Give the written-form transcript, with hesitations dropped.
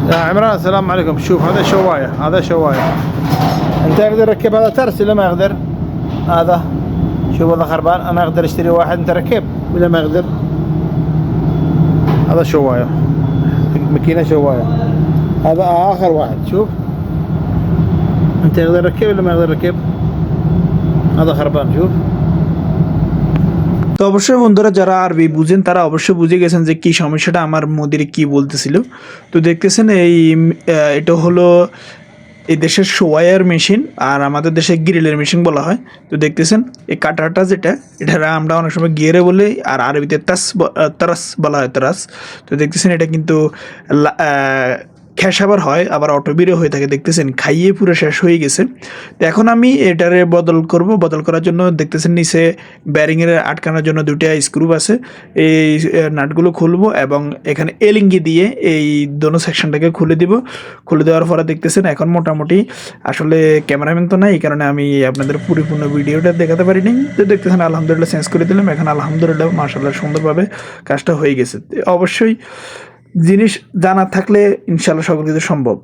يا عمران السلام عليكم. شوف هذا شواية، هذا شواية. انت اقدر اركب هذا ترس ولا ما اقدر؟ هذا شوف هذا خربان. انا اقدر اشتري واحد انت ركب ولا ما اقدر؟ هذا شواية، ماكينة شواية. هذا اخر واحد. شوف انت اقدر ركب ولا ما اقدر ركب؟ هذا خربان شوف। তো অবশ্যই বন্ধুরা যারা আরবি বুঝেন তারা অবশ্যই বুঝে গেছেন যে কি সমস্যাটা আমার মোদির কি বলতেছিল। তো দেখতেছেন এটা হলো এই দেশের শোয়ার মেশিন, আর আমাদের দেশে গ্রিলের মেশিন বলা হয়। তো দেখতেছেন এই কাটারটা যেটা, এটা আমরা অনেক সময় গিয়ারে বলি, আর আরবিতে তারাস বলা হয়, তারাস। তো দেখতেছেন এটা কিন্তু খ্যাসাবার হয়, আবার অটোবিরও হয়ে থাকে। দেখতেছেন খাইয়ে পুরো শেষ হয়ে গেছে। তো এখন আমি এটারে বদল করার জন্য দেখতেছেন নিচে ব্যারিংয়ের আটকানোর জন্য দুইটা স্ক্রু আছে। এই নাটগুলো খুলবো এবং এখানে এলিঙ্গি দিয়ে এই দোনো সেকশনটাকে খুলে দিব। খুলে দেওয়ার পরে দেখতেছেন এখন মোটামুটি, আসলে ক্যামেরাম্যান তো নাই, এই কারণে আমি আপনাদের পরিপূর্ণ ভিডিওটা দেখাতে পারিনি। তো দেখতেছেন আলহামদুলিল্লাহ চেঞ্জ করে দিলাম। এখন আলহামদুলিল্লাহ মাশাআল্লাহ সুন্দরভাবে কাজটা হয়ে গেছে। অবশ্যই জিনিস জানা থাকলে ইনশাআল্লাহ সকল কিছু সম্ভব।